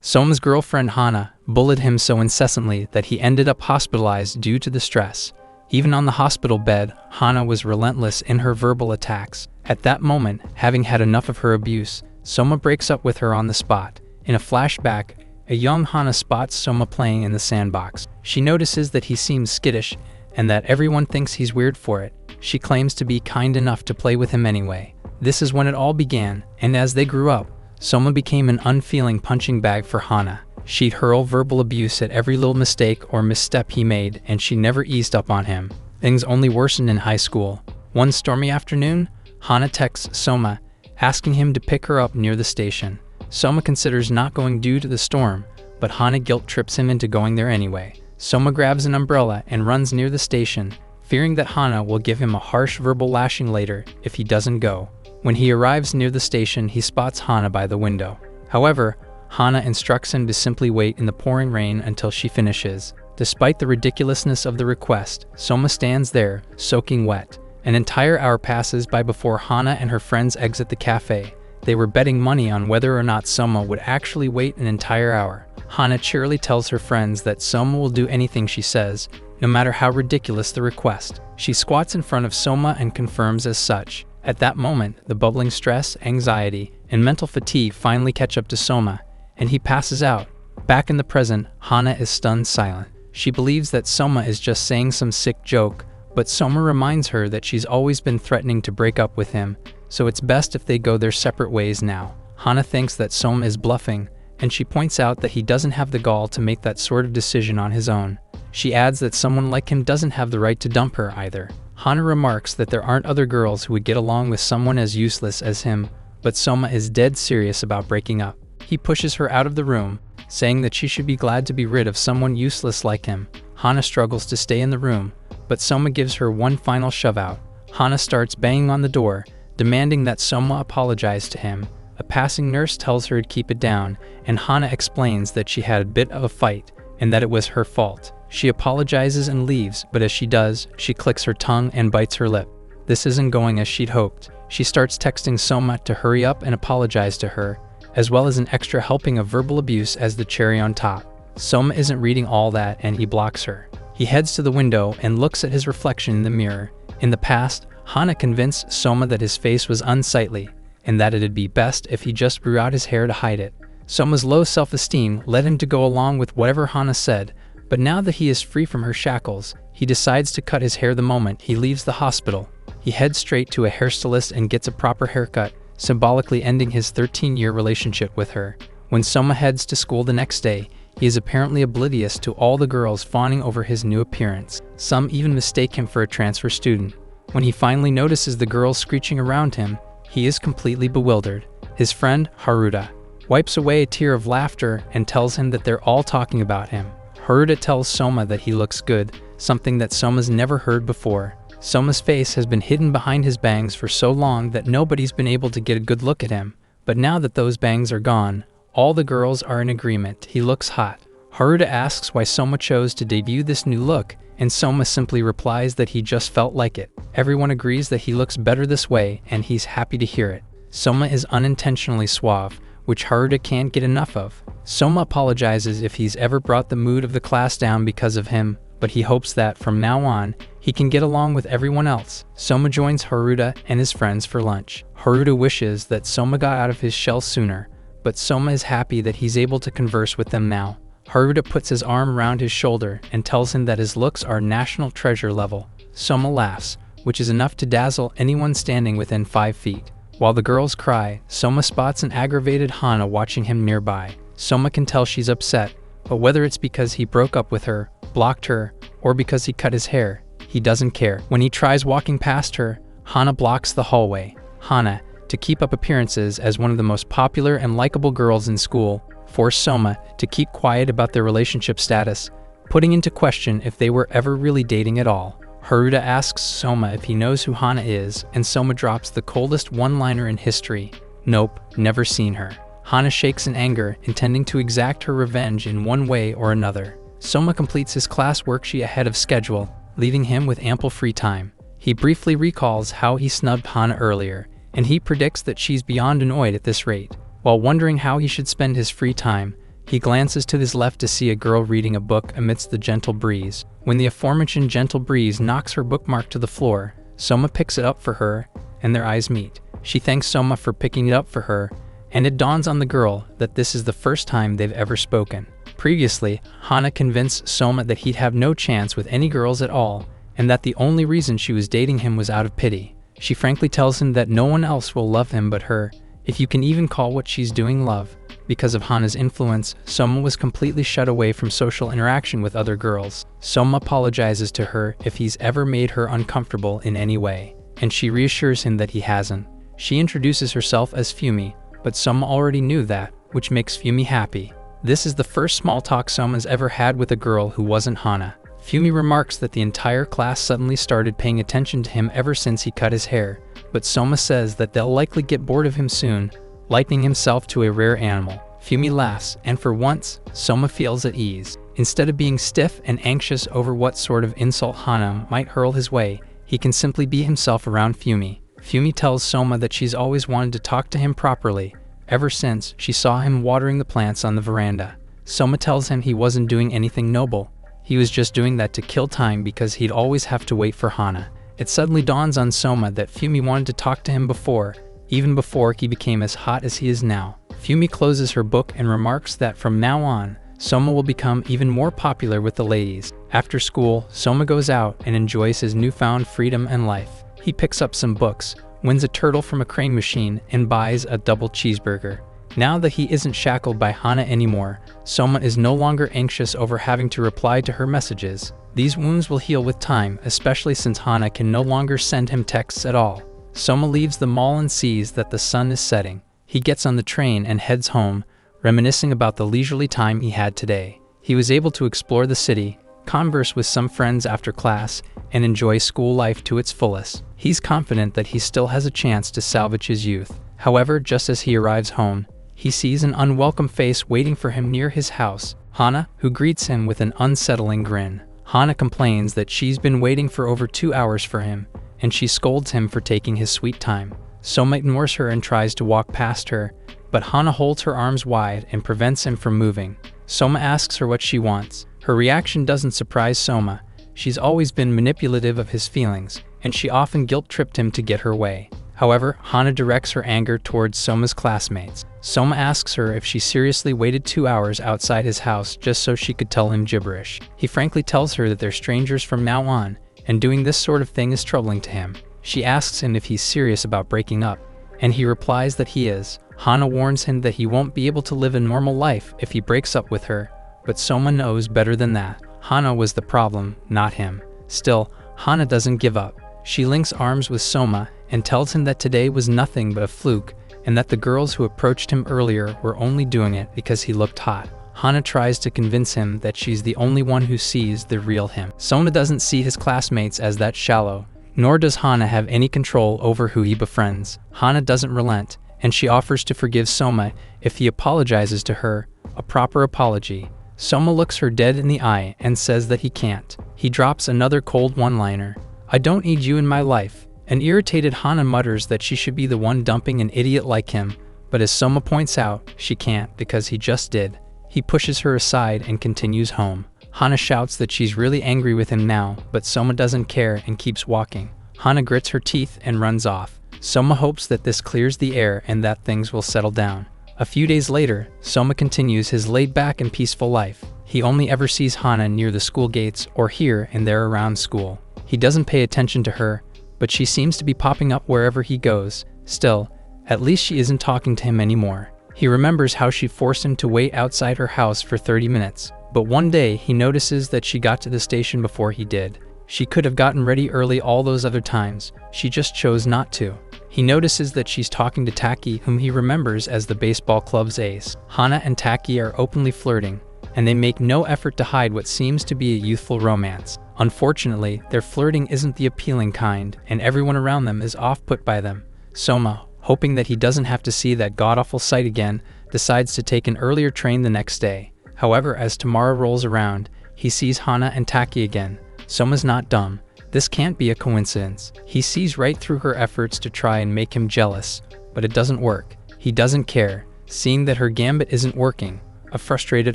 Soma's girlfriend Hana bullied him so incessantly that he ended up hospitalized due to the stress. Even on the hospital bed, Hana was relentless in her verbal attacks. At that moment, having had enough of her abuse, Soma breaks up with her on the spot. In a flashback, a young Hana spots Soma playing in the sandbox. She notices that he seems skittish and that everyone thinks he's weird for it. She claims to be kind enough to play with him anyway. This is when it all began, and as they grew up, Soma became an unfeeling punching bag for Hana. She'd hurl verbal abuse at every little mistake or misstep he made, and she never eased up on him. Things only worsened in high school. One stormy afternoon, Hana texts Soma, asking him to pick her up near the station. Soma considers not going due to the storm, but Hana guilt trips him into going there anyway. Soma grabs an umbrella and runs near the station, fearing that Hana will give him a harsh verbal lashing later if he doesn't go. When he arrives near the station, he spots Hana by the window. However, Hana instructs him to simply wait in the pouring rain until she finishes. Despite the ridiculousness of the request, Soma stands there, soaking wet. An entire hour passes by before Hana and her friends exit the cafe. They were betting money on whether or not Soma would actually wait an entire hour. Hana cheerily tells her friends that Soma will do anything she says, no matter how ridiculous the request. She squats in front of Soma and confirms as such. At that moment, the bubbling stress, anxiety, and mental fatigue finally catch up to Soma, and he passes out. Back in the present, Hana is stunned silent. She believes that Soma is just saying some sick joke, but Soma reminds her that she's always been threatening to break up with him, so it's best if they go their separate ways now. Hana thinks that Soma is bluffing, and she points out that he doesn't have the gall to make that sort of decision on his own. She adds that someone like him doesn't have the right to dump her either. Hana remarks that there aren't other girls who would get along with someone as useless as him, but Soma is dead serious about breaking up. He pushes her out of the room, saying that she should be glad to be rid of someone useless like him. Hana struggles to stay in the room, but Soma gives her one final shove out. Hana starts banging on the door, demanding that Soma apologize to him. A passing nurse tells her to keep it down, and Hana explains that she had a bit of a fight and that it was her fault. She apologizes and leaves, but as she does, she clicks her tongue and bites her lip. This isn't going as she'd hoped. She starts texting Soma to hurry up and apologize to her, as well as an extra helping of verbal abuse as the cherry on top. Soma isn't reading all that and he blocks her. He heads to the window and looks at his reflection in the mirror. In the past, Hana convinced Soma that his face was unsightly and that it'd be best if he just grew out his hair to hide it. Soma's low self-esteem led him to go along with whatever Hana said, but now that he is free from her shackles, he decides to cut his hair the moment he leaves the hospital. He heads straight to a hairstylist and gets a proper haircut, symbolically ending his 13-year relationship with her. When Soma heads to school the next day, he is apparently oblivious to all the girls fawning over his new appearance. Some even mistake him for a transfer student. When he finally notices the girls screeching around him, he is completely bewildered. His friend, Haruta, wipes away a tear of laughter and tells him that they're all talking about him. Haruta tells Soma that he looks good, something that Soma's never heard before. Soma's face has been hidden behind his bangs for so long that nobody's been able to get a good look at him. But now that those bangs are gone, all the girls are in agreement. He looks hot. Haruta asks why Soma chose to debut this new look, and Soma simply replies that he just felt like it. Everyone agrees that he looks better this way, and he's happy to hear it. Soma is unintentionally suave, which Haruta can't get enough of. Soma apologizes if he's ever brought the mood of the class down because of him, but he hopes that from now on, he can get along with everyone else. Soma joins Haruta and his friends for lunch. Haruta wishes that Soma got out of his shell sooner, but Soma is happy that he's able to converse with them now. Haruta puts his arm around his shoulder and tells him that his looks are national treasure level. Soma laughs, which is enough to dazzle anyone standing within 5 feet. While the girls cry, Soma spots an aggravated Hana watching him nearby. Soma can tell she's upset, but whether it's because he broke up with her, blocked her, or because he cut his hair, he doesn't care. When he tries walking past her, Hana blocks the hallway. Hana, to keep up appearances as one of the most popular and likable girls in school, forced Soma to keep quiet about their relationship status, putting into question if they were ever really dating at all. Haruta asks Soma if he knows who Hana is, and Soma drops the coldest one-liner in history. Nope, never seen her. Hana shakes in anger, intending to exact her revenge in one way or another. Soma completes his class worksheet ahead of schedule, leaving him with ample free time. He briefly recalls how he snubbed Hana earlier, and he predicts that she's beyond annoyed at this rate. While wondering how he should spend his free time, He glances to his left to see a girl reading a book amidst the gentle breeze. When the aforementioned gentle breeze knocks her bookmark to the floor, Soma picks it up for her, and their eyes meet. She thanks Soma for picking it up for her, and it dawns on the girl that this is the first time they've ever spoken. Previously, Hana convinced Soma that he'd have no chance with any girls at all, and that the only reason she was dating him was out of pity. She frankly tells him that no one else will love him but her, if you can even call what she's doing love. Because of Hana's influence, Soma was completely shut away from social interaction with other girls. Soma apologizes to her if he's ever made her uncomfortable in any way, and she reassures him that he hasn't. She introduces herself as Fumi, but Soma already knew that, which makes Fumi happy. This is the first small talk Soma's ever had with a girl who wasn't Hana. Fumi remarks that the entire class suddenly started paying attention to him ever since he cut his hair, but Soma says that they'll likely get bored of him soon, likening himself to a rare animal. Fumi laughs, and for once, Soma feels at ease. Instead of being stiff and anxious over what sort of insult Hana might hurl his way, he can simply be himself around Fumi. Fumi tells Soma that she's always wanted to talk to him properly, ever since she saw him watering the plants on the veranda. Soma tells him he wasn't doing anything noble. He was just doing that to kill time because he'd always have to wait for Hana. It suddenly dawns on Soma that Fumi wanted to talk to him before, even before he became as hot as he is now. Fumi closes her book and remarks that from now on, Soma will become even more popular with the ladies. After school, Soma goes out and enjoys his newfound freedom and life. He picks up some books, wins a turtle from a crane machine, and buys a double cheeseburger. Now that he isn't shackled by Hana anymore, Soma is no longer anxious over having to reply to her messages. These wounds will heal with time, especially since Hana can no longer send him texts at all. Soma leaves the mall and sees that the sun is setting. He gets on the train and heads home, reminiscing about the leisurely time he had today. He was able to explore the city, converse with some friends after class, and enjoy school life to its fullest. He's confident that he still has a chance to salvage his youth. However, just as he arrives home, he sees an unwelcome face waiting for him near his house, Hana, who greets him with an unsettling grin. Hana complains that she's been waiting for over 2 hours for him, and she scolds him for taking his sweet time. Soma ignores her and tries to walk past her, but Hana holds her arms wide and prevents him from moving. Soma asks her what she wants. Her reaction doesn't surprise Soma. She's always been manipulative of his feelings, and she often guilt-tripped him to get her way. However, Hana directs her anger towards Soma's classmates. Soma asks her if she seriously waited 2 hours outside his house just so she could tell him gibberish. He frankly tells her that they're strangers from now on, and doing this sort of thing is troubling to him. She asks him if he's serious about breaking up, and he replies that he is. Hana warns him that he won't be able to live a normal life if he breaks up with her, but Soma knows better than that. Hana was the problem, not him. Still, Hana doesn't give up. She links arms with Soma and tells him that today was nothing but a fluke, and that the girls who approached him earlier were only doing it because he looked hot. Hana tries to convince him that she's the only one who sees the real him. Soma doesn't see his classmates as that shallow, nor does Hana have any control over who he befriends. Hana doesn't relent, and she offers to forgive Soma if he apologizes to her, a proper apology. Soma looks her dead in the eye and says that he can't. He drops another cold one-liner. "I don't need you in my life." An irritated Hana mutters that she should be the one dumping an idiot like him, but as Soma points out, she can't because he just did. He pushes her aside and continues home. Hana shouts that she's really angry with him now, but Soma doesn't care and keeps walking. Hana grits her teeth and runs off. Soma hopes that this clears the air and that things will settle down. A few days later, Soma continues his laid-back and peaceful life. He only ever sees Hana near the school gates or here and there around school. He doesn't pay attention to her, but she seems to be popping up wherever he goes. Still, at least she isn't talking to him anymore. He remembers how she forced him to wait outside her house for 30 minutes. But one day, he notices that she got to the station before he did. She could have gotten ready early all those other times. She just chose not to. He notices that she's talking to Taki, whom he remembers as the baseball club's ace. Hana and Taki are openly flirting, and they make no effort to hide what seems to be a youthful romance. Unfortunately, their flirting isn't the appealing kind, and everyone around them is off-put by them. Soma, hoping that he doesn't have to see that god-awful sight again, decides to take an earlier train the next day. However, as tomorrow rolls around, he sees Hana and Taki again. Soma's not dumb. This can't be a coincidence. He sees right through her efforts to try and make him jealous, but it doesn't work. He doesn't care, seeing that her gambit isn't working. A frustrated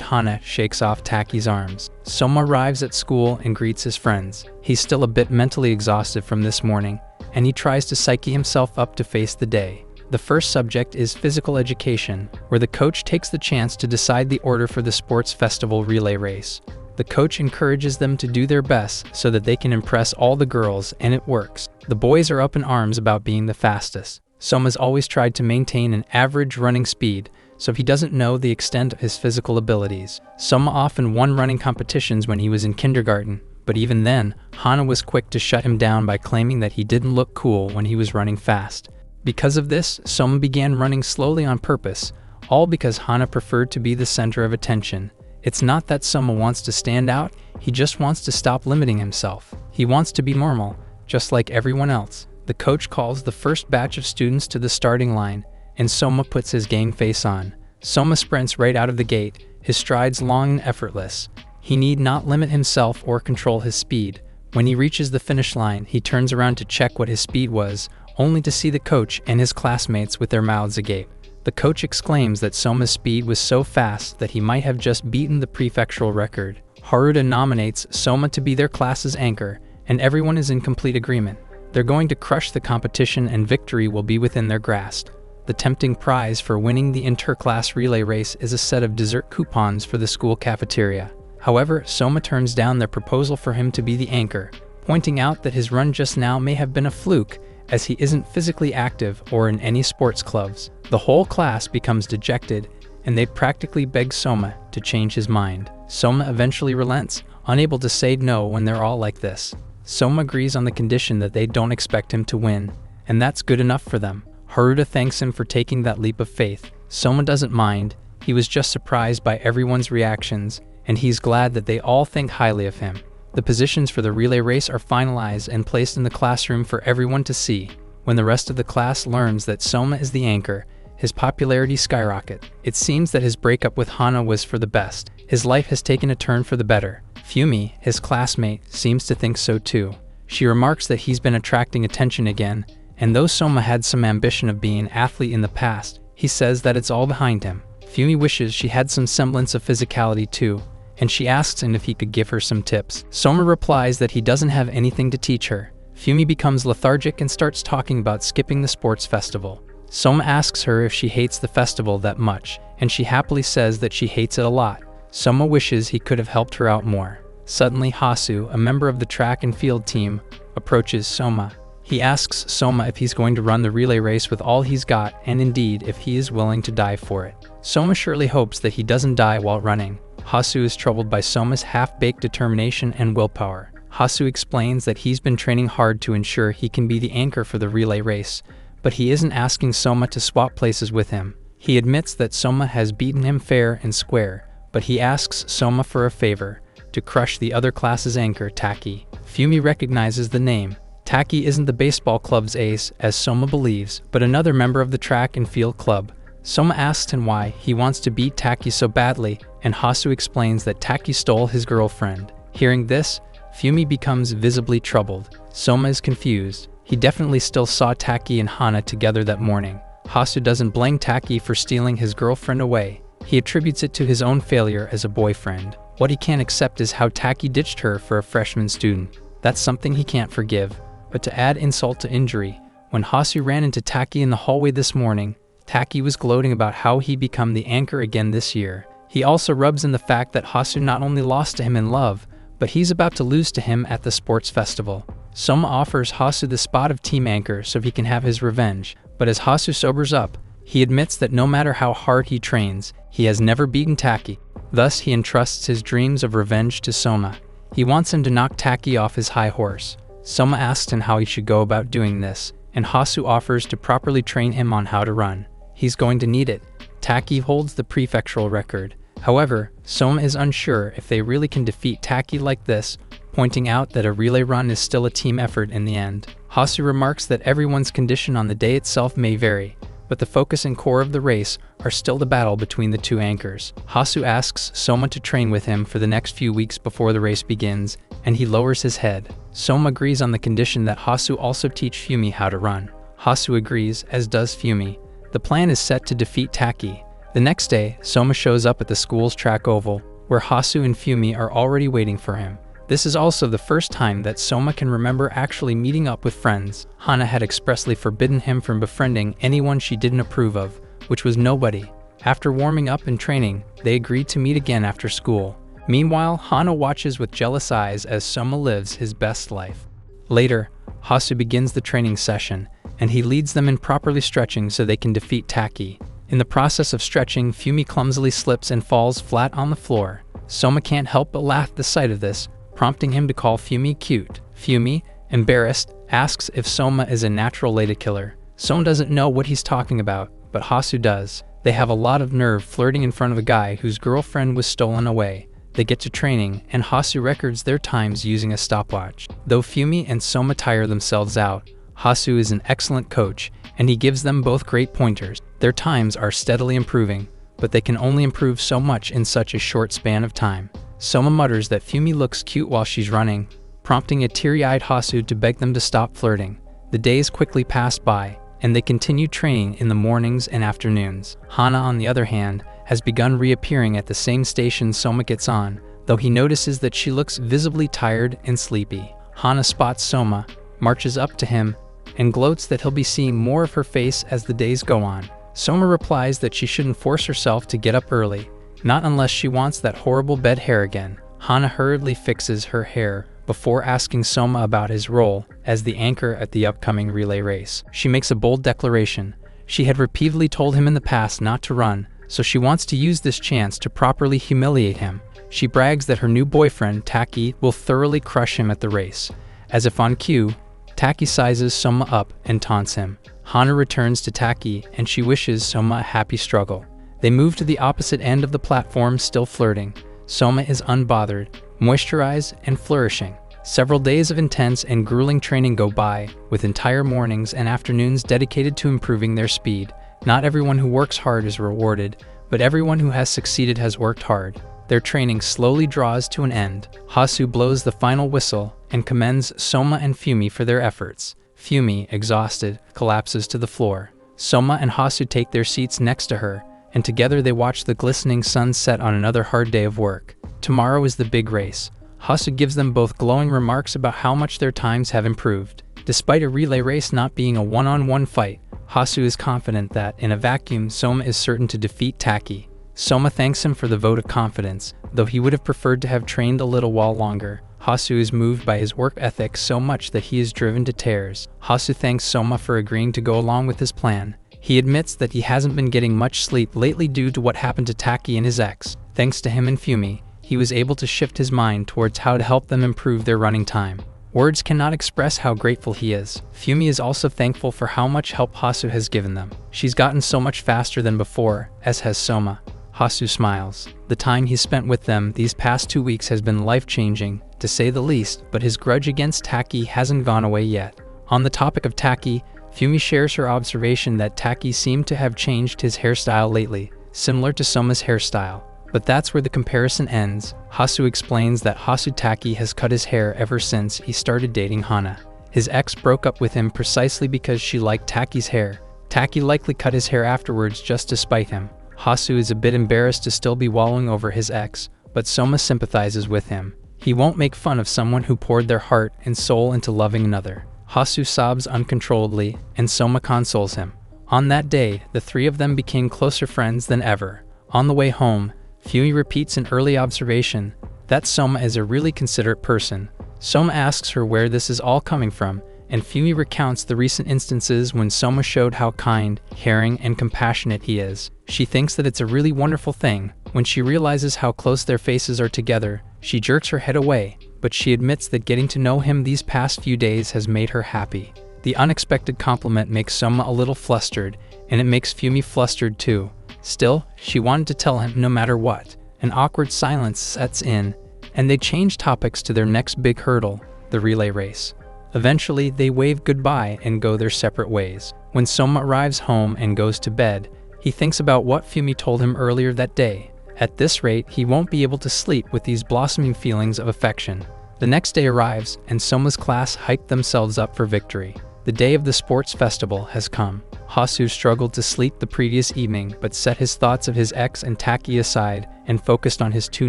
Hana shakes off Taki's arms. Soma arrives at school and greets his friends. He's still a bit mentally exhausted from this morning, and he tries to psyche himself up to face the day. The first subject is physical education, where the coach takes the chance to decide the order for the sports festival relay race. The coach encourages them to do their best so that they can impress all the girls, and it works. The boys are up in arms about being the fastest. Soma's always tried to maintain an average running speed, so he doesn't know the extent of his physical abilities. Soma often won running competitions when he was in kindergarten, but even then, Hana was quick to shut him down by claiming that he didn't look cool when he was running fast. Because of this, Soma began running slowly on purpose, all because Hana preferred to be the center of attention. It's not that Soma wants to stand out, he just wants to stop limiting himself. He wants to be normal, just like everyone else. The coach calls the first batch of students to the starting line, and Soma puts his game face on. Soma sprints right out of the gate, his strides long and effortless. He need not limit himself or control his speed. When he reaches the finish line, he turns around to check what his speed was, only to see the coach and his classmates with their mouths agape. The coach exclaims that Soma's speed was so fast that he might have just beaten the prefectural record. Haruta nominates Soma to be their class's anchor, and everyone is in complete agreement. They're going to crush the competition and victory will be within their grasp. The tempting prize for winning the inter-class relay race is a set of dessert coupons for the school cafeteria. However, Soma turns down their proposal for him to be the anchor, pointing out that his run just now may have been a fluke, as he isn't physically active or in any sports clubs. The whole class becomes dejected, and they practically beg Soma to change his mind. Soma eventually relents, unable to say no when they're all like this. Soma agrees on the condition that they don't expect him to win, and that's good enough for them. Haruta thanks him for taking that leap of faith. Soma doesn't mind, he was just surprised by everyone's reactions, and he's glad that they all think highly of him. The positions for the relay race are finalized and placed in the classroom for everyone to see. When the rest of the class learns that Soma is the anchor, his popularity skyrockets. It seems that his breakup with Hana was for the best. His life has taken a turn for the better. Fumi, his classmate, seems to think so too. She remarks that he's been attracting attention again, and though Soma had some ambition of being an athlete in the past, he says that it's all behind him. Fumi wishes she had some semblance of physicality too, and she asks him if he could give her some tips. Soma replies that he doesn't have anything to teach her. Fumi becomes lethargic and starts talking about skipping the sports festival. Soma asks her if she hates the festival that much, and she happily says that she hates it a lot. Soma wishes he could have helped her out more. Suddenly Hasu, a member of the track and field team, approaches Soma. He asks Soma if he's going to run the relay race with all he's got, and indeed if he is willing to die for it. Soma surely hopes that he doesn't die while running. Hasu is troubled by Soma's half-baked determination and willpower. Hasu explains that he's been training hard to ensure he can be the anchor for the relay race, but he isn't asking Soma to swap places with him. He admits that Soma has beaten him fair and square, but he asks Soma for a favor, to crush the other class's anchor, Taki. Fumi recognizes the name. Taki isn't the baseball club's ace, as Soma believes, but another member of the track and field club. Soma asks him why he wants to beat Taki so badly, and Hasu explains that Taki stole his girlfriend. Hearing this, Fumi becomes visibly troubled. Soma is confused. He definitely still saw Taki and Hana together that morning. Hasu doesn't blame Taki for stealing his girlfriend away. He attributes it to his own failure as a boyfriend. What he can't accept is how Taki ditched her for a freshman student. That's something he can't forgive. But to add insult to injury, when Hasu ran into Taki in the hallway this morning, Taki was gloating about how he become the anchor again this year. He also rubs in the fact that Hasu not only lost to him in love, but he's about to lose to him at the sports festival. Soma offers Hasu the spot of team anchor so he can have his revenge, but as Hasu sobers up, he admits that no matter how hard he trains, he has never beaten Taki. Thus, he entrusts his dreams of revenge to Soma. He wants him to knock Taki off his high horse. Soma asks him how he should go about doing this, and Hasu offers to properly train him on how to run. He's going to need it. Taki holds the prefectural record. However, Soma is unsure if they really can defeat Taki like this, pointing out that a relay run is still a team effort in the end. Hasu remarks that everyone's condition on the day itself may vary, but the focus and core of the race are still the battle between the two anchors. Hasu asks Soma to train with him for the next few weeks before the race begins, and he lowers his head. Soma agrees on the condition that Hasu also teach Fumi how to run. Hasu agrees, as does Fumi. The plan is set to defeat Taki. The next day, Soma shows up at the school's track oval, where Hasu and Fumi are already waiting for him. This is also the first time that Soma can remember actually meeting up with friends. Hana had expressly forbidden him from befriending anyone she didn't approve of, which was nobody. After warming up and training, they agreed to meet again after school. Meanwhile, Hana watches with jealous eyes as Soma lives his best life. Later, Hasu begins the training session, and he leads them in properly stretching so they can defeat Taki. In the process of stretching, Fumi clumsily slips and falls flat on the floor. Soma can't help but laugh at the sight of this, prompting him to call Fumi cute. Fumi, embarrassed, asks if Soma is a natural lady killer. Soma doesn't know what he's talking about, but Hasu does. They have a lot of nerve flirting in front of a guy whose girlfriend was stolen away. They get to training, and Hasu records their times using a stopwatch. Though Fumi and Soma tire themselves out, Hasu is an excellent coach, and he gives them both great pointers. Their times are steadily improving, but they can only improve so much in such a short span of time. Soma mutters that Fumi looks cute while she's running, prompting a teary-eyed Hasu to beg them to stop flirting. The days quickly pass by, and they continue training in the mornings and afternoons. Hana, on the other hand, has begun reappearing at the same station Soma gets on, though he notices that she looks visibly tired and sleepy. Hana spots Soma, marches up to him, and gloats that he'll be seeing more of her face as the days go on. Soma replies that she shouldn't force herself to get up early, not unless she wants that horrible bed hair again. Hana hurriedly fixes her hair before asking Soma about his role as the anchor at the upcoming relay race. She makes a bold declaration. She had repeatedly told him in the past not to run, so she wants to use this chance to properly humiliate him. She brags that her new boyfriend, Taki, will thoroughly crush him at the race. As if on cue, Taki sizes Soma up and taunts him. Hana returns to Taki, and she wishes Soma a happy struggle. They move to the opposite end of the platform, still flirting. Soma is unbothered, moisturized, and flourishing. Several days of intense and grueling training go by, with entire mornings and afternoons dedicated to improving their speed. Not everyone who works hard is rewarded, but everyone who has succeeded has worked hard. Their training slowly draws to an end. Hasu blows the final whistle and commends Soma and Fumi for their efforts. Fumi, exhausted, collapses to the floor. Soma and Hasu take their seats next to her, and together they watch the glistening sun set on another hard day of work. Tomorrow is the big race. Hasu gives them both glowing remarks about how much their times have improved. Despite a relay race not being a one-on-one fight, Hasu is confident that, in a vacuum, Soma is certain to defeat Taki. Soma thanks him for the vote of confidence, though he would have preferred to have trained a little while longer. Hasu is moved by his work ethic so much that he is driven to tears. Hasu thanks Soma for agreeing to go along with his plan. He admits that he hasn't been getting much sleep lately due to what happened to Taki and his ex. Thanks to him and Fumi, he was able to shift his mind towards how to help them improve their running time. Words cannot express how grateful he is. Fumi is also thankful for how much help Hasu has given them. She's gotten so much faster than before, as has Soma. Hasu smiles. The time he's spent with them these past 2 weeks has been life-changing, to say the least, but his grudge against Taki hasn't gone away yet. On the topic of Taki, Fumi shares her observation that Taki seemed to have changed his hairstyle lately, similar to Soma's hairstyle. But that's where the comparison ends. Hasu explains that Hasu Taki has cut his hair ever since he started dating Hana. His ex broke up with him precisely because she liked Taki's hair. Taki likely cut his hair afterwards just to spite him. Hasu is a bit embarrassed to still be wallowing over his ex, but Soma sympathizes with him. He won't make fun of someone who poured their heart and soul into loving another. Hasu sobs uncontrollably, and Soma consoles him. On that day, the three of them became closer friends than ever. On the way home, Fumi repeats an early observation that Soma is a really considerate person. Soma asks her where this is all coming from, and Fumi recounts the recent instances when Soma showed how kind, caring, and compassionate he is. She thinks that it's a really wonderful thing. When she realizes how close their faces are together, she jerks her head away, but she admits that getting to know him these past few days has made her happy. The unexpected compliment makes Soma a little flustered, and it makes Fumi flustered too. Still, she wanted to tell him no matter what. An awkward silence sets in, and they change topics to their next big hurdle, the relay race. Eventually, they wave goodbye and go their separate ways. When Soma arrives home and goes to bed, he thinks about what Fumi told him earlier that day. At this rate, he won't be able to sleep with these blossoming feelings of affection. The next day arrives, and Soma's class hyped themselves up for victory. The day of the sports festival has come. Hasu struggled to sleep the previous evening but set his thoughts of his ex and Taki aside and focused on his two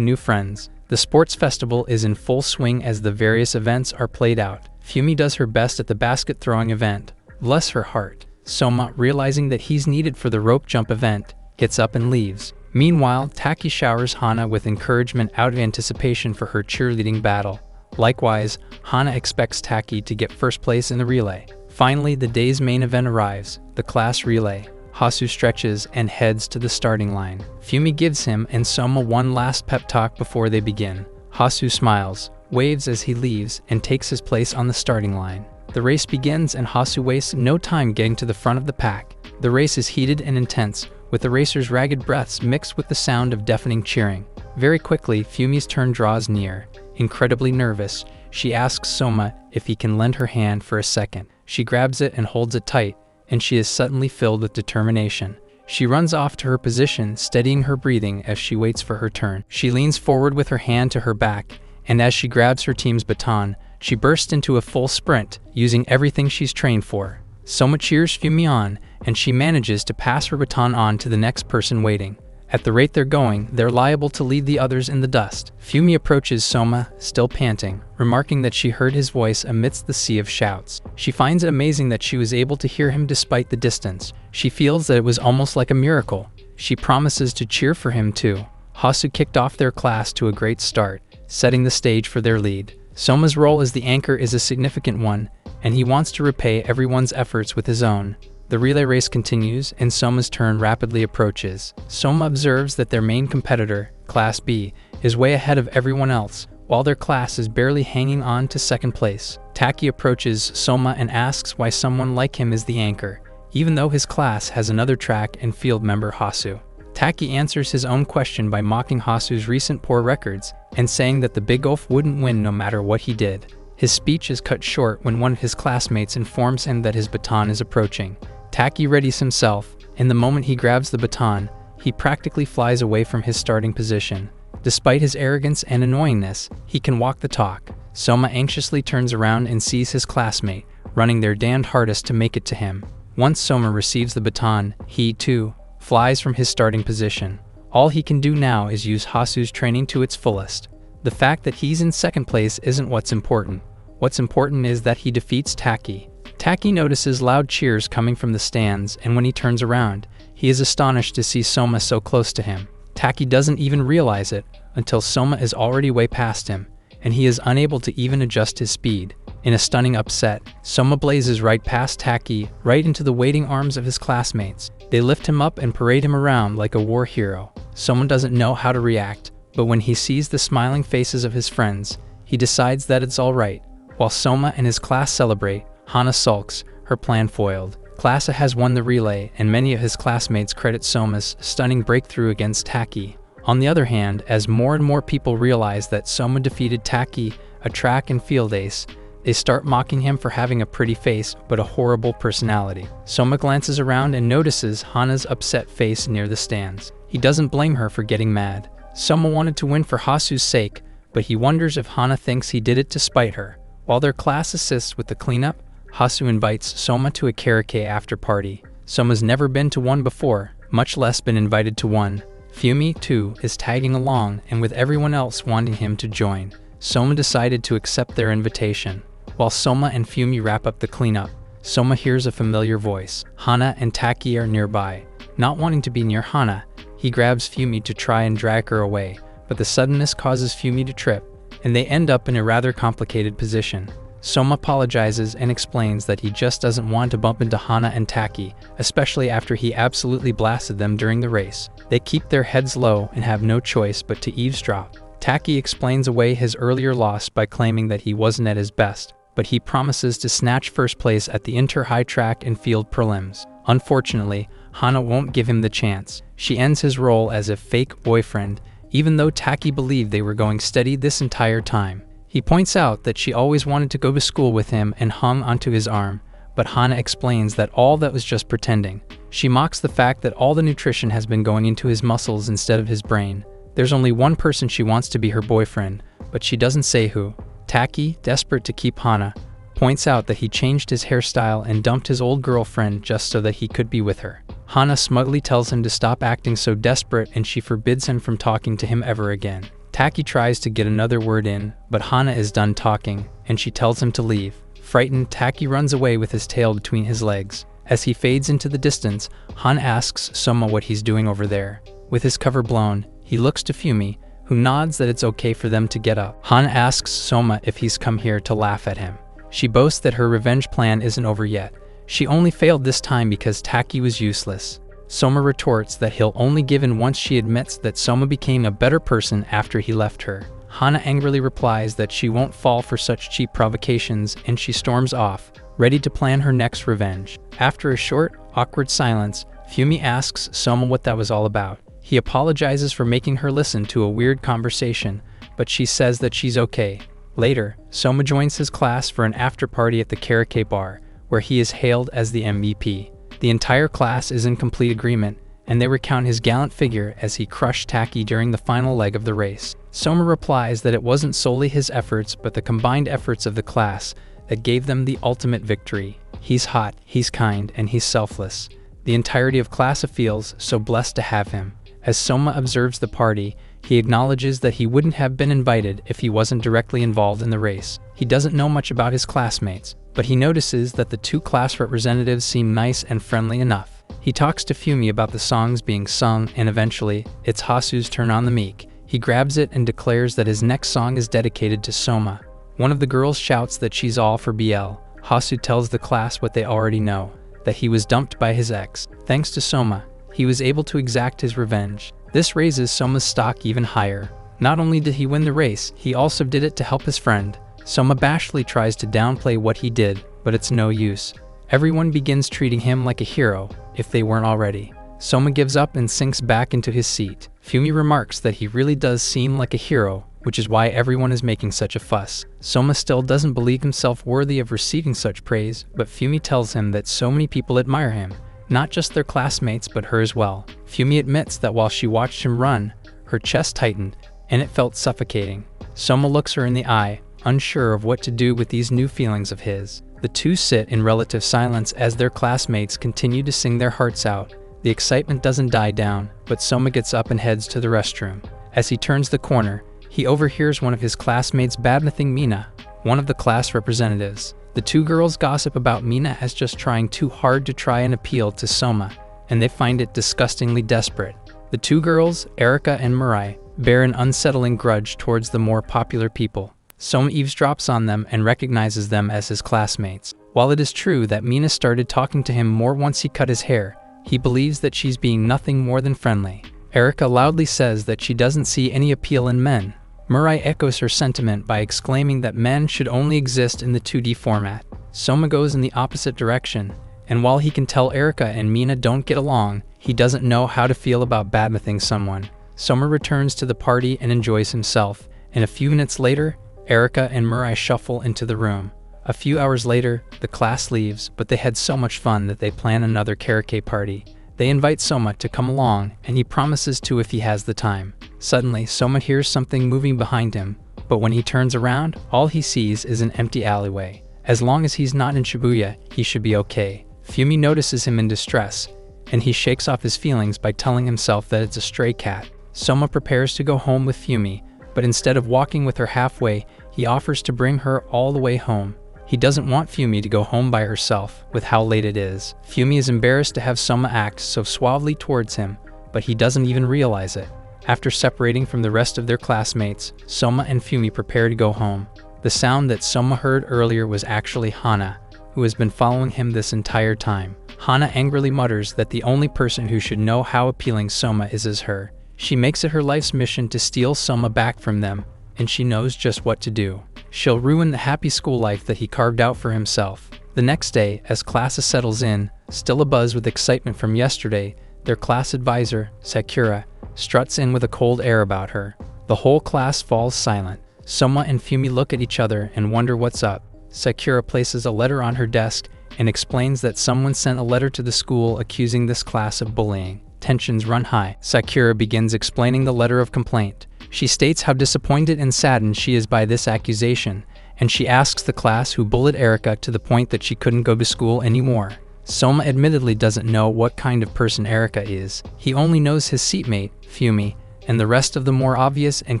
new friends. The sports festival is in full swing as the various events are played out. Fumi does her best at the basket throwing event. Bless her heart. Soma, realizing that he's needed for the rope jump event, gets up and leaves. Meanwhile, Taki showers Hana with encouragement out of anticipation for her cheerleading battle. Likewise, Hana expects Taki to get first place in the relay. Finally, the day's main event arrives, the class relay. Hasu stretches and heads to the starting line. Fumi gives him and Soma one last pep talk before they begin. Hasu smiles, waves as he leaves, and takes his place on the starting line. The race begins and Hasu wastes no time getting to the front of the pack. The race is heated and intense, with the racers' ragged breaths mixed with the sound of deafening cheering. Very quickly, Fumi's turn draws near. Incredibly nervous, she asks Soma if he can lend her hand for a second. She grabs it and holds it tight, and she is suddenly filled with determination. She runs off to her position, steadying her breathing as she waits for her turn. She leans forward with her hand to her back, and as she grabs her team's baton, she bursts into a full sprint, using everything she's trained for. Soma cheers Fumi on, and she manages to pass her baton on to the next person waiting. At the rate they're going, they're liable to leave the others in the dust. Fumi approaches Soma, still panting, remarking that she heard his voice amidst the sea of shouts. She finds it amazing that she was able to hear him despite the distance. She feels that it was almost like a miracle. She promises to cheer for him too. Hasu kicked off their class to a great start, setting the stage for their lead. Soma's role as the anchor is a significant one, and he wants to repay everyone's efforts with his own. The relay race continues, and Soma's turn rapidly approaches. Soma observes that their main competitor, Class B, is way ahead of everyone else, while their class is barely hanging on to second place. Taki approaches Soma and asks why someone like him is the anchor, even though his class has another track and field member Hasu. Taki answers his own question by mocking Hasu's recent poor records and saying that the Big Oaf wouldn't win no matter what he did. His speech is cut short when one of his classmates informs him that his baton is approaching. Taki readies himself, and the moment he grabs the baton, he practically flies away from his starting position. Despite his arrogance and annoyingness, he can walk the talk. Soma anxiously turns around and sees his classmate, running their damned hardest to make it to him. Once Soma receives the baton, he, too, flies from his starting position. All he can do now is use Hasu's training to its fullest. The fact that he's in second place isn't what's important. What's important is that he defeats Taki. Taki notices loud cheers coming from the stands, and when he turns around, he is astonished to see Soma so close to him. Taki doesn't even realize it until Soma is already way past him, and he is unable to even adjust his speed. In a stunning upset, Soma blazes right past Taki, right into the waiting arms of his classmates. They lift him up and parade him around like a war hero. Soma doesn't know how to react, but when he sees the smiling faces of his friends, he decides that it's all right. While Soma and his class celebrate, Hana sulks, her plan foiled. Class A has won the relay, and many of his classmates credit Soma's stunning breakthrough against Taki. On the other hand, as more and more people realize that Soma defeated Taki, a track and field ace, they start mocking him for having a pretty face but a horrible personality. Soma glances around and notices Hana's upset face near the stands. He doesn't blame her for getting mad. Soma wanted to win for Hasu's sake, but he wonders if Hana thinks he did it to spite her. While their class assists with the cleanup, Hasu invites Soma to a karaoke after party. Soma's never been to one before, much less been invited to one. Fumi, too, is tagging along, and with everyone else wanting him to join, Soma decided to accept their invitation. While Soma and Fumi wrap up the cleanup, Soma hears a familiar voice. Hana and Taki are nearby. Not wanting to be near Hana, he grabs Fumi to try and drag her away, but the suddenness causes Fumi to trip, and they end up in a rather complicated position. Soma apologizes and explains that he just doesn't want to bump into Hana and Taki, especially after he absolutely blasted them during the race. They keep their heads low and have no choice but to eavesdrop. Taki explains away his earlier loss by claiming that he wasn't at his best, but he promises to snatch first place at the inter-high track and field prelims. Unfortunately, Hana won't give him the chance. She ends his role as a fake boyfriend, even though Taki believed they were going steady this entire time. He points out that she always wanted to go to school with him and hung onto his arm, but Hana explains that all that was just pretending. She mocks the fact that all the nutrition has been going into his muscles instead of his brain. There's only one person she wants to be her boyfriend, but she doesn't say who. Taki, desperate to keep Hana, points out that he changed his hairstyle and dumped his old girlfriend just so that he could be with her. Hana smugly tells him to stop acting so desperate and she forbids him from talking to him ever again. Taki tries to get another word in, but Hana is done talking, and she tells him to leave. Frightened, Taki runs away with his tail between his legs. As he fades into the distance, Han asks Soma what he's doing over there. With his cover blown, he looks to Fumi, who nods that it's okay for them to get up. Han asks Soma if he's come here to laugh at him. She boasts that her revenge plan isn't over yet. She only failed this time because Taki was useless. Soma retorts that he'll only give in once she admits that Soma became a better person after he left her. Hana angrily replies that she won't fall for such cheap provocations, and she storms off, ready to plan her next revenge. After a short, awkward silence, Fumi asks Soma what that was all about. He apologizes for making her listen to a weird conversation, but she says that she's okay. Later, Soma joins his class for an after-party at the karaoke bar, where he is hailed as the MVP. The entire class is in complete agreement, and they recount his gallant figure as he crushed Taki during the final leg of the race. Soma replies that it wasn't solely his efforts but the combined efforts of the class that gave them the ultimate victory. He's hot, he's kind, and he's selfless. The entirety of class feels so blessed to have him. As Soma observes the party, he acknowledges that he wouldn't have been invited if he wasn't directly involved in the race. He doesn't know much about his classmates, but he notices that the two class representatives seem nice and friendly enough. He talks to Fumi about the songs being sung, and eventually, it's Hasu's turn on the mic. He grabs it and declares that his next song is dedicated to Soma. One of the girls shouts that she's all for BL. Hasu tells the class what they already know, that he was dumped by his ex. Thanks to Soma, he was able to exact his revenge. This raises Soma's stock even higher. Not only did he win the race, he also did it to help his friend. Soma bashfully tries to downplay what he did, but it's no use. Everyone begins treating him like a hero, if they weren't already. Soma gives up and sinks back into his seat. Fumi remarks that he really does seem like a hero, which is why everyone is making such a fuss. Soma still doesn't believe himself worthy of receiving such praise, but Fumi tells him that so many people admire him, not just their classmates but her as well. Fumi admits that while she watched him run, her chest tightened, and it felt suffocating. Soma looks her in the eye, unsure of what to do with these new feelings of his. The two sit in relative silence as their classmates continue to sing their hearts out. The excitement doesn't die down, but Soma gets up and heads to the restroom. As he turns the corner, he overhears one of his classmates badmouthing Mina, one of the class representatives. The two girls gossip about Mina as just trying too hard to try and appeal to Soma, and they find it disgustingly desperate. The two girls, Erika and Mirai, bear an unsettling grudge towards the more popular people. Soma eavesdrops on them and recognizes them as his classmates. While it is true that Mina started talking to him more once he cut his hair, he believes that she's being nothing more than friendly. Erika loudly says that she doesn't see any appeal in men. Mirai echoes her sentiment by exclaiming that men should only exist in the 2D format. Soma goes in the opposite direction, and while he can tell Erika and Mina don't get along, he doesn't know how to feel about badmouthing someone. Soma returns to the party and enjoys himself, and a few minutes later, Erika and Mirai shuffle into the room. A few hours later, the class leaves, but they had so much fun that they plan another karaoke party. They invite Soma to come along, and he promises to if he has the time. Suddenly, Soma hears something moving behind him, but when he turns around, all he sees is an empty alleyway. As long as he's not in Shibuya, he should be okay. Fumi notices him in distress, and he shakes off his feelings by telling himself that it's a stray cat. Soma prepares to go home with Fumi, but instead of walking with her halfway, he offers to bring her all the way home. He doesn't want Fumi to go home by herself, with how late it is. Fumi is embarrassed to have Soma act so suavely towards him, but he doesn't even realize it. After separating from the rest of their classmates, Soma and Fumi prepare to go home. The sound that Soma heard earlier was actually Hana, who has been following him this entire time. Hana angrily mutters that the only person who should know how appealing Soma is her. She makes it her life's mission to steal Soma back from them, and she knows just what to do. She'll ruin the happy school life that he carved out for himself. The next day, as class settles in, still abuzz with excitement from yesterday, their class advisor, Sakura, struts in with a cold air about her. The whole class falls silent. Soma and Fumi look at each other and wonder what's up. Sakura places a letter on her desk and explains that someone sent a letter to the school accusing this class of bullying. Tensions run high. Sakura begins explaining the letter of complaint. She states how disappointed and saddened she is by this accusation, and she asks the class who bullied Erika to the point that she couldn't go to school anymore. Soma admittedly doesn't know what kind of person Erika is. He only knows his seatmate, Fumi, and the rest of the more obvious and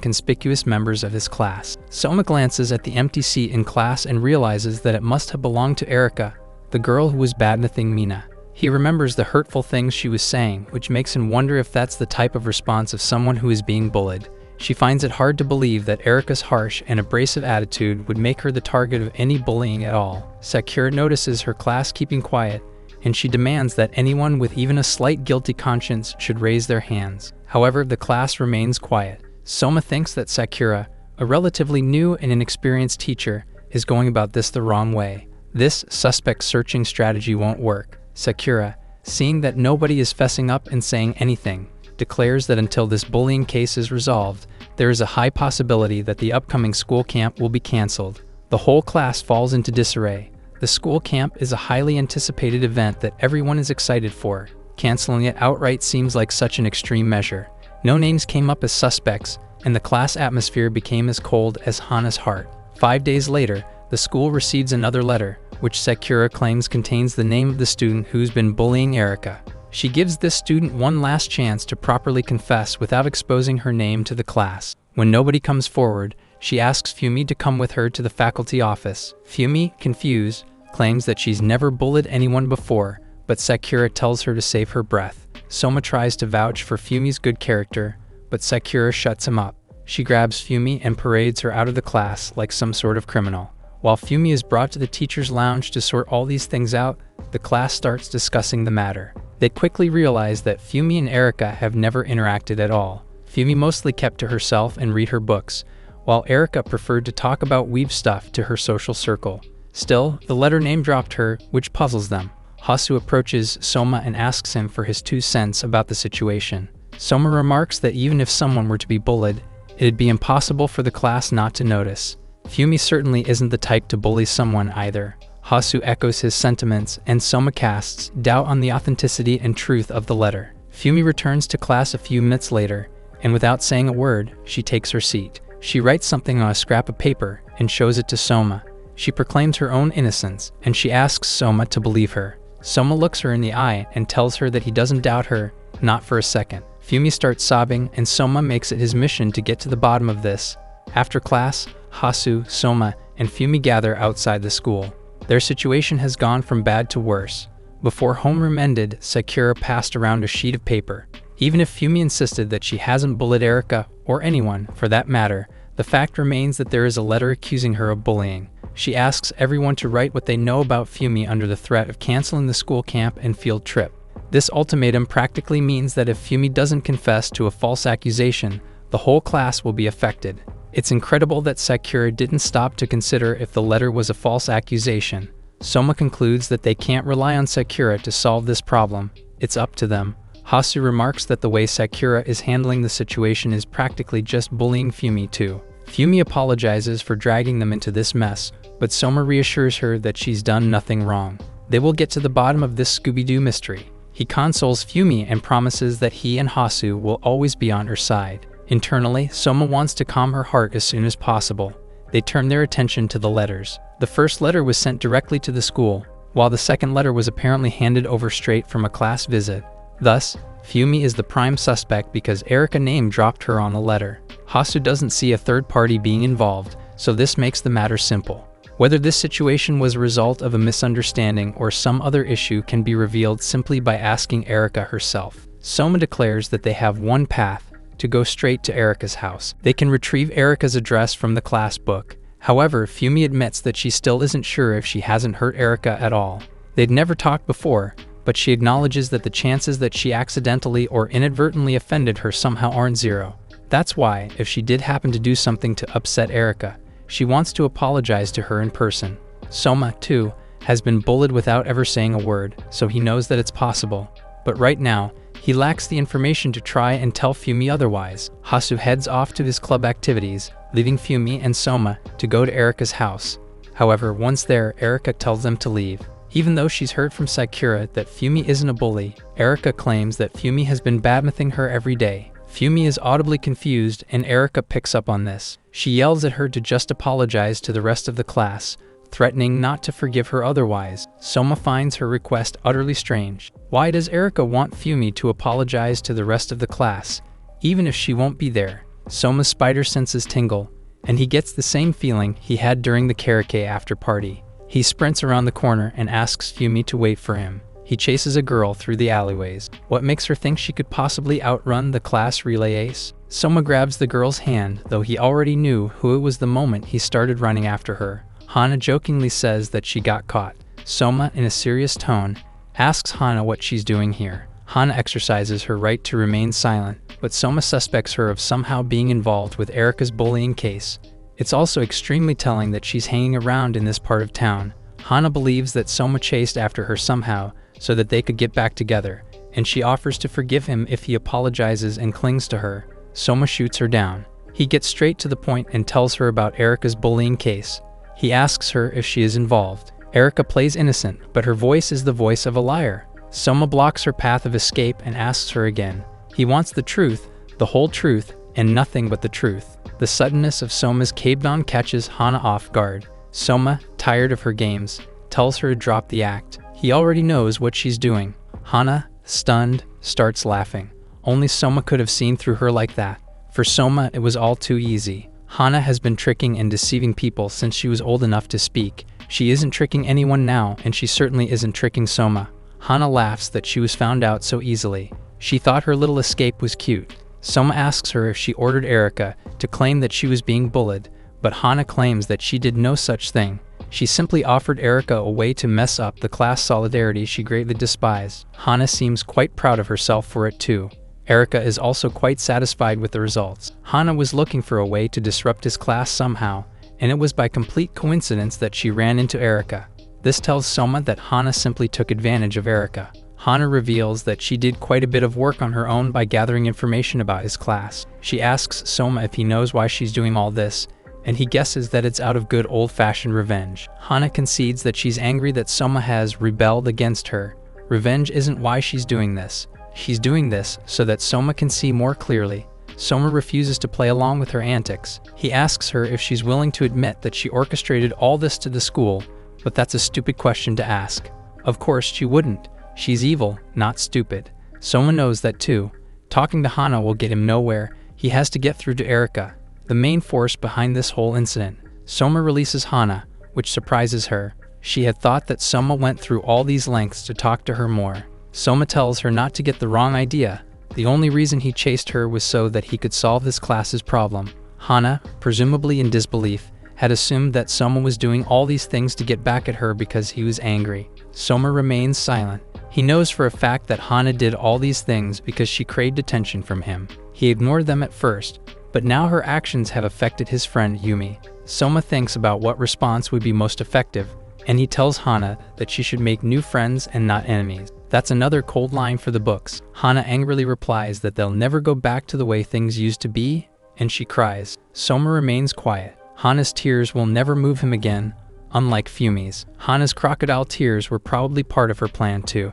conspicuous members of his class. Soma glances at the empty seat in class and realizes that it must have belonged to Erika, the girl who was bad-mouthing Mina. He remembers the hurtful things she was saying, which makes him wonder if that's the type of response of someone who is being bullied. She finds it hard to believe that Erika's harsh and abrasive attitude would make her the target of any bullying at all. Sakura notices her class keeping quiet, and she demands that anyone with even a slight guilty conscience should raise their hands. However, the class remains quiet. Soma thinks that Sakura, a relatively new and inexperienced teacher, is going about this the wrong way. This suspect searching strategy won't work. Sakura, seeing that nobody is fessing up and saying anything, declares that until this bullying case is resolved, there is a high possibility that the upcoming school camp will be cancelled. The whole class falls into disarray. The school camp is a highly anticipated event that everyone is excited for. Canceling it outright seems like such an extreme measure. No names came up as suspects, and the class atmosphere became as cold as Hana's heart. 5 days later, the school receives another letter, which Sakura claims contains the name of the student who's been bullying Erika. She gives this student one last chance to properly confess without exposing her name to the class. When nobody comes forward, she asks Fumi to come with her to the faculty office. Fumi, confused, claims that she's never bullied anyone before, but Sakura tells her to save her breath. Soma tries to vouch for Fumi's good character, but Sakura shuts him up. She grabs Fumi and parades her out of the class like some sort of criminal. While Fumi is brought to the teacher's lounge to sort all these things out, the class starts discussing the matter. They quickly realize that Fumi and Erika have never interacted at all. Fumi mostly kept to herself and read her books, while Erika preferred to talk about weave stuff to her social circle. Still, the letter name-dropped her, which puzzles them. Hasu approaches Soma and asks him for his 2 cents about the situation. Soma remarks that even if someone were to be bullied, it'd be impossible for the class not to notice. Fumi certainly isn't the type to bully someone either. Hasu echoes his sentiments, and Soma casts doubt on the authenticity and truth of the letter. Fumi returns to class a few minutes later, and without saying a word, she takes her seat. She writes something on a scrap of paper and shows it to Soma. She proclaims her own innocence, and she asks Soma to believe her. Soma looks her in the eye and tells her that he doesn't doubt her, not for a second. Fumi starts sobbing, and Soma makes it his mission to get to the bottom of this. After class, Hasu, Soma, and Fumi gather outside the school. Their situation has gone from bad to worse. Before homeroom ended, Sakura passed around a sheet of paper. Even if Fumi insisted that she hasn't bullied Erika, or anyone, for that matter, the fact remains that there is a letter accusing her of bullying. She asks everyone to write what they know about Fumi under the threat of canceling the school camp and field trip. This ultimatum practically means that if Fumi doesn't confess to a false accusation, the whole class will be affected. It's incredible that Sakura didn't stop to consider if the letter was a false accusation. Soma concludes that they can't rely on Sakura to solve this problem. It's up to them. Hasu remarks that the way Sakura is handling the situation is practically just bullying Fumi too. Fumi apologizes for dragging them into this mess, but Soma reassures her that she's done nothing wrong. They will get to the bottom of this Scooby-Doo mystery. He consoles Fumi and promises that he and Hasu will always be on her side. Internally, Soma wants to calm her heart as soon as possible. They turn their attention to the letters. The first letter was sent directly to the school, while the second letter was apparently handed over straight from a class visit. Thus, Fumi is the prime suspect because Erika name-dropped her on the letter. Hasu doesn't see a third party being involved, so this makes the matter simple. Whether this situation was a result of a misunderstanding or some other issue can be revealed simply by asking Erika herself. Soma declares that they have one path: to go straight to Erika's house. They can retrieve Erika's address from the class book. However, Fumi admits that she still isn't sure if she hasn't hurt Erika at all. They'd never talked before, but she acknowledges that the chances that she accidentally or inadvertently offended her somehow aren't zero. That's why, if she did happen to do something to upset Erika, she wants to apologize to her in person. Soma, too, has been bullied without ever saying a word, so he knows that it's possible. But right now, he lacks the information to try and tell Fumi otherwise. Hasu heads off to his club activities, leaving Fumi and Soma to go to Erika's house. However, once there, Erika tells them to leave. Even though she's heard from Sakura that Fumi isn't a bully, Erika claims that Fumi has been badmouthing her every day. Fumi is audibly confused and Erika picks up on this. She yells at her to just apologize to the rest of the class, threatening not to forgive her otherwise. Soma finds her request utterly strange. Why does Erika want Fumi to apologize to the rest of the class, even if she won't be there? Soma's spider senses tingle, and he gets the same feeling he had during the karaoke after party. He sprints around the corner and asks Fumi to wait for him. He chases a girl through the alleyways. What makes her think she could possibly outrun the class relay ace? Soma grabs the girl's hand, though he already knew who it was the moment he started running after her. Hana jokingly says that she got caught. Soma, in a serious tone, asks Hana what she's doing here. Hana exercises her right to remain silent, but Soma suspects her of somehow being involved with Erika's bullying case. It's also extremely telling that she's hanging around in this part of town. Hana believes that Soma chased after her somehow so that they could get back together, and she offers to forgive him if he apologizes and clings to her. Soma shoots her down. He gets straight to the point and tells her about Erika's bullying case. He asks her if she is involved. Erika plays innocent, but her voice is the voice of a liar. Soma blocks her path of escape and asks her again. He wants the truth, the whole truth, and nothing but the truth. The suddenness of Soma's cabe-on catches Hana off guard. Soma, tired of her games, tells her to drop the act. He already knows what she's doing. Hana, stunned, starts laughing. Only Soma could have seen through her like that. For Soma, it was all too easy. Hana has been tricking and deceiving people since she was old enough to speak. She isn't tricking anyone now, and she certainly isn't tricking Soma. Hana laughs that she was found out so easily. She thought her little escape was cute. Soma asks her if she ordered Erika to claim that she was being bullied, but Hana claims that she did no such thing. She simply offered Erika a way to mess up the class solidarity she greatly despised. Hana seems quite proud of herself for it too. Erika is also quite satisfied with the results. Hana was looking for a way to disrupt his class somehow, and it was by complete coincidence that she ran into Erika. This tells Soma that Hana simply took advantage of Erika. Hana reveals that she did quite a bit of work on her own by gathering information about his class. She asks Soma if he knows why she's doing all this, and he guesses that it's out of good old-fashioned revenge. Hana concedes that she's angry that Soma has rebelled against her. Revenge isn't why she's doing this. She's doing this so that Soma can see more clearly. Soma refuses to play along with her antics. He asks her if she's willing to admit that she orchestrated all this to the school, but that's a stupid question to ask. Of course she wouldn't. She's evil, not stupid. Soma knows that too. Talking to Hana will get him nowhere. He has to get through to Erika, the main force behind this whole incident. Soma releases Hana, which surprises her. She had thought that Soma went through all these lengths to talk to her more. Soma tells her not to get the wrong idea. The only reason he chased her was so that he could solve this class's problem. Hana, presumably in disbelief, had assumed that Soma was doing all these things to get back at her because he was angry. Soma remains silent. He knows for a fact that Hana did all these things because she craved attention from him. He ignored them at first, but now her actions have affected his friend Yumi. Soma thinks about what response would be most effective, and he tells Hana that she should make new friends and not enemies. That's another cold line for the books. Hana angrily replies that they'll never go back to the way things used to be, and she cries. Soma remains quiet. Hana's tears will never move him again, unlike Fumi's. Hana's crocodile tears were probably part of her plan too.